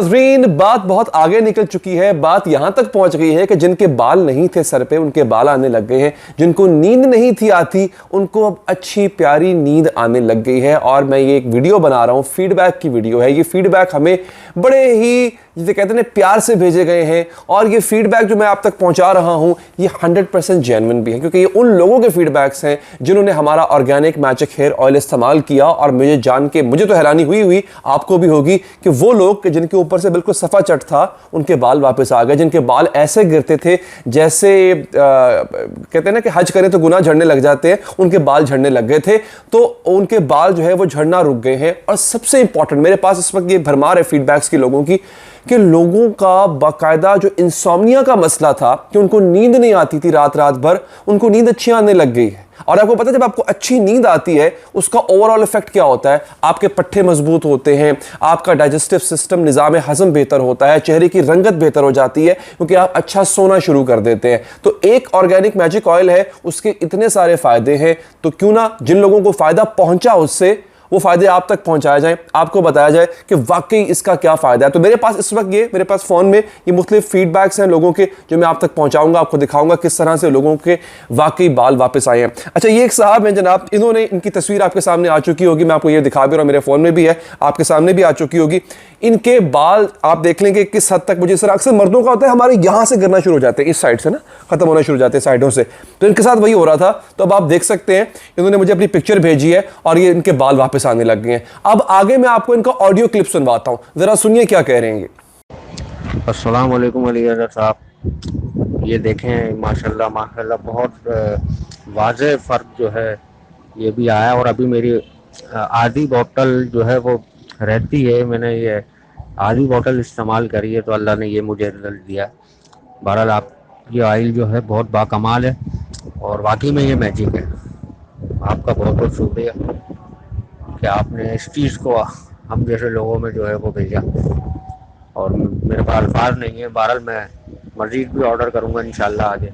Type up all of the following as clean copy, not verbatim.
नाज़रीन, बात बहुत आगे निकल चुकी है। बात यहां तक पहुंच गई है कि जिनके बाल नहीं थे सर पे, उनके बाल आने लग गए हैं। जिनको नींद नहीं थी आती, उनको अब अच्छी प्यारी नींद आने लग गई है। और मैं ये एक वीडियो बना रहा हूं, फीडबैक की वीडियो है। ये फीडबैक हमें बड़े ही जिसे कहते हैं प्यार से भेजे गए हैं। और ये फीडबैक जो मैं आप तक पहुंचा रहा हूं, ये 100% जेन्युइन भी है, क्योंकि ये उन लोगों के फीडबैक्स हैं जिन्होंने हमारा ऑर्गेनिक मैजिक हेयर ऑयल इस्तेमाल किया। और मुझे जान के मुझे तो हैरानी हुई, आपको भी होगी, कि वो लोग जिनके ऊपर से बिल्कुल सफा चट था, उनके बाल वापस आ गए। जिनके बाल ऐसे गिरते थे जैसे कहते हैं ना कि हज करें तो गुनाह झड़ने लग जाते हैं, उनके बाल झड़ने लग गए थे। तो उनके बाल जो है वो झड़ना रुक गए हैं। और सबसे इंपॉर्टेंट, मेरे पास इस वक्त ये भरमार है फीडबैक्स की लोगों की, कि लोगों का बाकायदा जो इंसोम्निया का मसला था, कि उनको नींद नहीं आती थी रात भर, उनको नींद अच्छी आने लग गई है। और आपको पता है, जब आपको अच्छी नींद आती है, उसका ओवरऑल इफेक्ट क्या होता है? आपके पट्टे मजबूत होते हैं, आपका डाइजेस्टिव सिस्टम, निज़ाम हजम बेहतर होता है, चेहरे की रंगत बेहतर हो जाती है, क्योंकि आप अच्छा सोना शुरू कर देते हैं। तो एक ऑर्गेनिक मैजिक ऑयल है, उसके इतने सारे फायदे हैं, तो क्यों ना जिन लोगों को फायदा पहुंचा उससे, वो फायदे आप तक पहुंचाया जाए, आपको बताया जाए कि वाकई इसका क्या फायदा है। तो मेरे पास इस वक्त मेरे पास फोन में ये मुख्तलिफ फीडबैक्स हैं लोगों के, जो मैं आप तक पहुंचाऊंगा, आपको दिखाऊंगा किस तरह से लोगों के वाकई बाल वापस आए हैं। अच्छा, ये एक साहब हैं जनाब, इन्होंने, इनकी तस्वीर आपके सामने आ चुकी होगी, मैं आपको ये दिखा भी रहा हूं, मेरे फोन में भी है, आपके सामने भी आ चुकी होगी। इनके बाल आप देख लेंगे किस हद तक, मुझे सर अक्सर मर्दों का होता है, हमारे यहां से गिरना शुरू हो जाते हैं, इस साइड से ना खत्म होना शुरू हो जाते हैं साइडों से, तो इनके साथ वही हो रहा था। तो अब आप देख सकते हैं, इन्होंने मुझे अपनी पिक्चर भेजी है और ये इनके बाल वापस आने लग गए हैं। अब आगे मैं आपको इनका ऑडियो क्लिप सुनवाता हूं, जरा सुनिए क्या कह रहे हैं। अस्सलाम वालेकुम अली अज़हर साहब, ये देखें माशाल्लाह माशाल्लाह बहुत वाज़ेह फ़र्क जो है ये भी आया। और अभी मेरी आधी बोतल जो है वो रहती है, मैंने ये आधी बोतल इस्तेमाल करी है, तो अल्लाह ने ये मुझे रिजल्ट दिया। बहरहाल आप ये ऑयल जो है बहुत बाकमाल है और वाकई में ये मैजिक है। आपका बहुत बहुत शुक्रिया कि आपने इस चीज़ को हम जैसे लोगों में जो है वो भेजा। और मेरे पास अल्फाज नहीं है, बहरहाल मैं मज़ीद भी ऑर्डर करूँगा इंशाल्लाह आगे।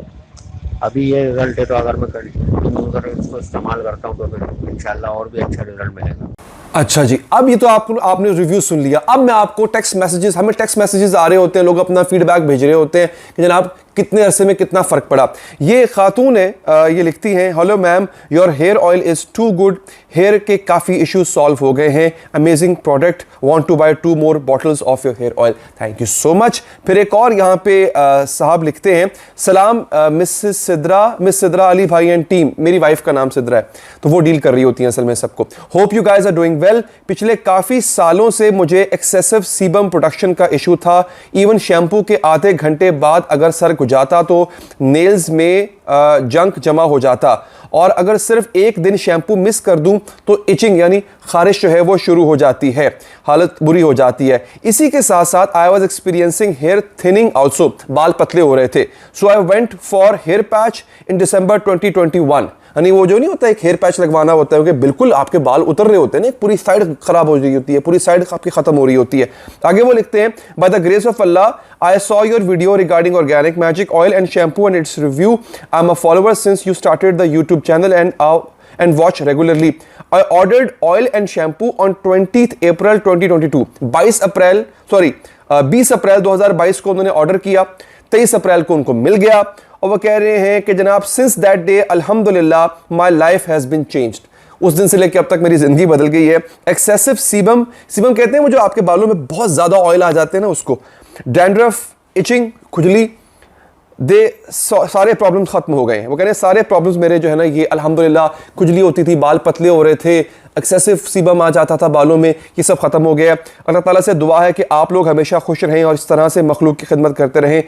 अभी ये रिज़ल्ट है, तो अगर मैं अगर इसको इस्तेमाल करता हूँ तो फिर इंशाल्लाह और भी अच्छा रिज़ल्ट मिलेगा। अच्छा जी, अब ये तो आपने रिव्यू सुन लिया। अब मैं आपको टेक्स्ट मैसेजेस, हमें टेक्स्ट मैसेजेस आ रहे होते हैं, लोग अपना फीडबैक भेज रहे होते हैं कि जनाब कितने अरसे में कितना फ़र्क पड़ा। ये खातून है, ये लिखती हैं, hello ma'am, your hair oil is too good, hair के काफ़ी इश्यूज सॉल्व हो गए हैं, amazing product, want to buy 2 more bottles of your hair oil, thank you so much. फिर एक और यहाँ पे साहब लिखते हैं, सलाम मिस सिद्रा अली भाई एंड टीम, मेरी वाइफ का नाम सिद्रा है, तो वो डील कर रही होती हैं असल में सबको। Hope you guys are doing well. पिछले काफ़ी सालों से मुझे एक्सेसिव सीबम प्रोडक्शन का इशू था। इवन शैम्पू के आधे घंटे बाद अगर सर जाता तो नेल्स में जंक जमा हो जाता, और अगर सिर्फ एक दिन शैम्पू मिस कर दूं तो इचिंग यानी खारिश जो है वो शुरू हो जाती है, हालत बुरी हो जाती है। इसी के साथ साथ I was experiencing hair thinning also, बाल पतले हो रहे थे। So I went for hair patch in December 2021, यानी वो जो नहीं होता एक हेयर पैच लगवाना होता है, क्योंकि बिल्कुल आपके बाल उतर रहे होते हैं ना, पूरी साइड खराब हो रही होती है, पूरी साइड आपकी खत्म हो रही होती है। आगे वो लिखते हैं, by the grace of Allah I saw your video regarding organic magic oil and shampoo and it's review. I am a follower since you started the YouTube channel and watch regularly. I ordered oil and shampoo on 20th April 2022. 20 अप्रैल 2022 को उन्होंने order किया, 23 अप्रैल को उनको मिल गया, और वो कह रहे हैं कि जनाब सिंस दैट डे अल्हम्दुलिल्लाह my life has been changed. उस दिन से लेकर अब तक मेरी जिंदगी बदल गई है। एक्सेसिव सीबम कहते हैं वो जो आपके बालों में बहुत ज्यादा ऑयल आ जाते हैं ना उसको, डैंड्रफ, इचिंग, खुजली, सारे प्रॉब्लम्स खत्म हो गए हैं। वो कह रहे हैं सारे प्रॉब्लम्स मेरे जो है ना ये अल्हम्दुलिल्लाह, खुजली होती थी, बाल पतले हो रहे थे, एक्सेसिव सीबम आ जाता था बालों में, ये सब खत्म हो गया। अल्लाह ताला से दुआ है कि आप लोग हमेशा खुश रहें और इस तरह से मखलूक की खिदमत करते रहें।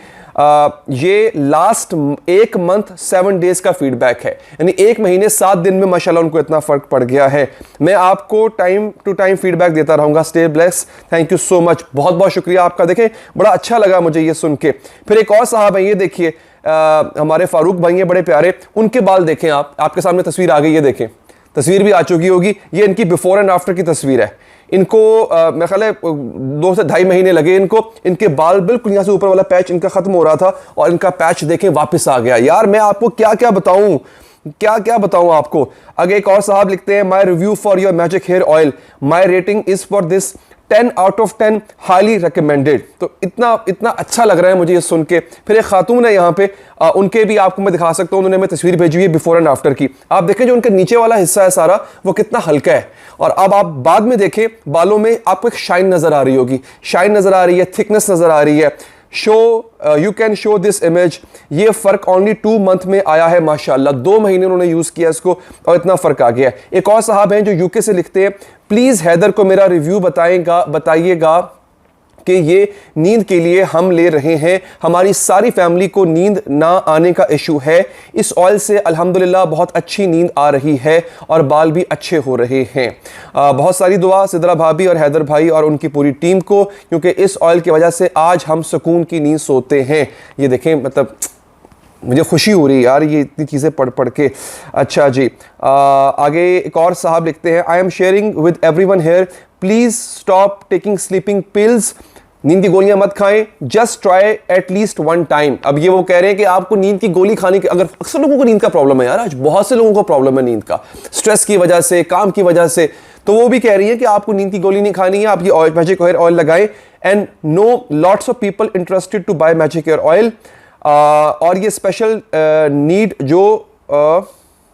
ये लास्ट 1 मंथ 7 डेज का फीडबैक है, यानी 1 महीने 7 दिन में माशाल्लाह उनको इतना फ़र्क पड़ गया है। मैं आपको टाइम टू टाइम फीडबैक देता रहूँगा। Stay bless, thank you so much, बहुत बहुत शुक्रिया आपका। देखें बड़ा अच्छा लगा मुझे ये सुन के। फिर एक और साहब है, ये देखिए हमारे फारूक भाई हैं बड़े प्यारे, उनके बाल देखें आप, आपके सामने तस्वीर आ गई, ये देखें, तस्वीर भी आ चुकी होगी, ये इनकी बिफोर एंड आफ्टर की तस्वीर है। इनको मेरे ख्याल है 2 से ढाई महीने लगे इनको, इनके बाल बिल्कुल यहाँ से ऊपर वाला पैच इनका खत्म हो रहा था और इनका पैच देखें वापस आ गया। यार मैं आपको क्या क्या बताऊं आपको। आगे एक और साहब लिखते हैं, my review for your magic hair oil, my rating is for this 10 out of 10 highly recommended. तो इतना इतना अच्छा लग रहा है मुझे ये सुन के। फिर एक खातून है यहाँ पे, उनके भी आपको मैं दिखा सकता हूँ, उन्होंने हमें तस्वीर भेजी हुई है बिफोर एंड आफ्टर की। आप देखें जो उनका नीचे वाला हिस्सा है सारा वो कितना हल्का है, और अब आप बाद में देखें बालों में आपको एक शाइन नजर आ रही होगी, शाइन नजर आ रही है, थिकनेस नजर आ रही है। You can show this image. ये फर्क ओनली 2 मंथ में आया है माशाल्लाह, 2 महीने उन्होंने यूज किया इसको और इतना फर्क आ गया है। एक और साहब हैं जो यूके से लिखते हैं, प्लीज हैदर को मेरा रिव्यू बताइएगा कि ये नींद के लिए हम ले रहे हैं, हमारी सारी फैमिली को नींद ना आने का इशू है। इस ऑयल से अल्हम्दुलिल्लाह बहुत अच्छी नींद आ रही है और बाल भी अच्छे हो रहे हैं। बहुत सारी दुआ सिद्रा भाभी और हैदर भाई और उनकी पूरी टीम को, क्योंकि इस ऑयल की वजह से आज हम सुकून की नींद सोते हैं। ये देखें, मतलब मुझे खुशी हो रही है यार ये इतनी चीज़ें पढ़ के। अच्छा जी, आगे एक और साहब लिखते हैं, I am sharing with everyone here, please stop taking sleeping pills. नींद की गोलियां मत खाएं, just try at least 1 time. अब ये वो कह रहे हैं कि आपको नींद की गोली खाने की, अगर अक्सर लोगों को नींद का प्रॉब्लम है यार, आज बहुत से लोगों को प्रॉब्लम है नींद का, स्ट्रेस की वजह से, काम की वजह से, तो वो भी कह रही है कि आपको नींद की गोली नहीं खानी है, आप ये ऑयल मैजिक हेयर ऑयल लगाएं। And no lots of people interested to buy magic hair oil. और ये स्पेशल नीड जो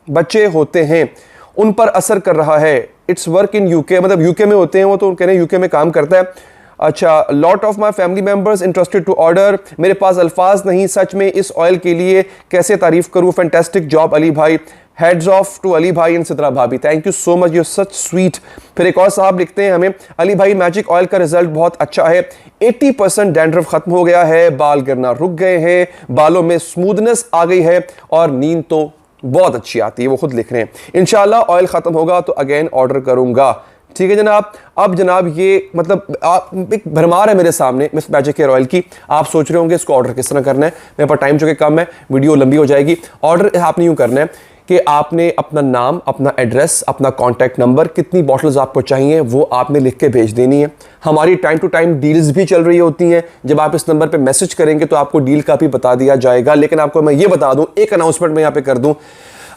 बच्चे होते हैं उन पर असर कर रहा है। इट्स वर्क इन यूके, मतलब यूके में होते हैं वो, तो कह रहे हैं यूके में काम करता है। अच्छा, lot of my family members interested to order. मेरे पास अल्फाज नहीं सच में इस ऑयल के लिए, कैसे तारीफ करूं, फैंटास्टिक जॉब अली भाई, हेड्स ऑफ टू अली भाई एंड सिद्रा भाभी, thank you so much, you such sweet. फिर एक और साहब लिखते हैं हमें, अली भाई मैजिक ऑयल का रिजल्ट बहुत अच्छा है, 80% डैंड्रफ खत्म हो गया है, बाल गिरना रुक गए हैं, बालों में स्मूथनेस आ गई है और नींद तो बहुत अच्छी आती है। वो खुद लिख रहे हैं, इंशाल्लाह ऑयल खत्म होगा तो अगेन ऑर्डर करूंगा। ठीक है जनाब। अब जनाब ये मतलब एक भरमार है मेरे सामने मिस मैजिक हेयर ऑयल की। आप सोच रहे होंगे इसको ऑर्डर किस तरह करना है, मेरे पास टाइम जो कि कम है, वीडियो लंबी हो जाएगी। ऑर्डर आपने यूँ करना है कि आपने अपना नाम, अपना एड्रेस, अपना कॉन्टैक्ट नंबर, कितनी बॉटल्स आपको चाहिए वो आपने लिख के भेज देनी है। हमारी टाइम टू टाइम डील्स भी चल रही होती हैं, जब आप इस नंबर पे मैसेज करेंगे तो आपको डील का भी बता दिया जाएगा। लेकिन आपको मैं ये बता दूं, एक अनाउंसमेंट मैं यहाँ पे कर दूं,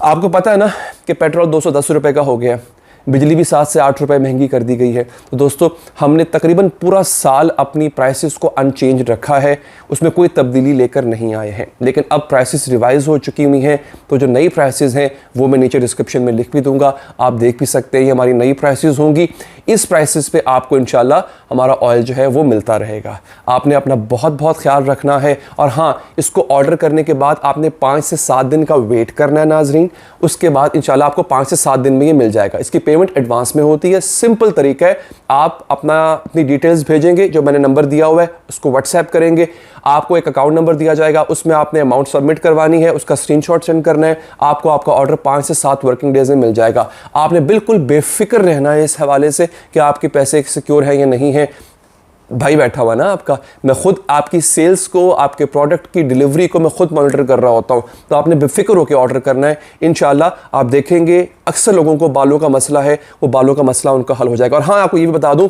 आपको पता है ना कि पेट्रोल 210 रुपये का हो गया है, बिजली भी 7 से 8 रुपए महंगी कर दी गई है। तो दोस्तों हमने तकरीबन पूरा साल अपनी प्राइसेस को अनचेंज रखा है, उसमें कोई तब्दीली लेकर नहीं आए हैं। लेकिन अब प्राइसेस रिवाइज हो चुकी हुई हैं, तो जो नई प्राइसेस हैं वो मैं नीचे डिस्क्रिप्शन में लिख भी दूंगा, आप देख भी सकते हैं। ये हमारी नई प्राइसेस होंगी, इस प्राइसेस पे आपको इंशाल्लाह हमारा ऑयल जो है वो मिलता रहेगा। आपने अपना बहुत बहुत ख्याल रखना है। और हाँ, इसको ऑर्डर करने के बाद आपने 5 से 7 दिन का वेट करना है नाजरीन, उसके बाद इंशाल्लाह आपको 5 से 7 दिन में ये मिल जाएगा। इसकी पेमेंट एडवांस में होती है, सिंपल तरीका है, आप अपनी डिटेल्स भेजेंगे, जो मैंने नंबर दिया हुआ है उसको व्हाट्सएप करेंगे, आपको एक अकाउंट नंबर दिया जाएगा, उसमें आपने अमाउंट सबमिट करवानी है, उसका स्क्रीनशॉट सेंड करना है, आपको आपका ऑर्डर 5 से 7 वर्किंग डेज में मिल जाएगा। आपने बिल्कुल बेफिक्र रहना है इस हवाले से कि आपके पैसे सिक्योर हैं या नहीं है। भाई बैठा हुआ ना आपका, मैं खुद आपकी सेल्स को, आपके प्रोडक्ट की डिलीवरी को मैं खुद मॉनिटर कर रहा होता हूँ, तो आपने बेफिक्र होकर ऑर्डर करना है। इंशाल्लाह आप देखेंगे अक्सर लोगों को बालों का मसला है, वो बालों का मसला उनका हल हो जाएगा। और हाँ, आपको ये भी बता दूँ,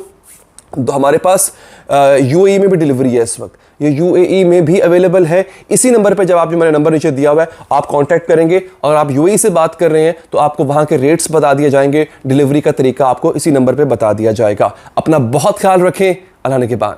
तो हमारे पास यूएई में भी डिलीवरी है इस वक्त, ये यूएई में भी अवेलेबल है। इसी नंबर पे, जब आप, जो मैंने नंबर नीचे दिया हुआ है, आप कांटेक्ट करेंगे और आप यूएई से बात कर रहे हैं तो आपको वहाँ के रेट्स बता दिए जाएंगे, डिलीवरी का तरीका आपको इसी नंबर पे बता दिया जाएगा। अपना बहुत ख्याल रखें, अल्लाह ने के बाद।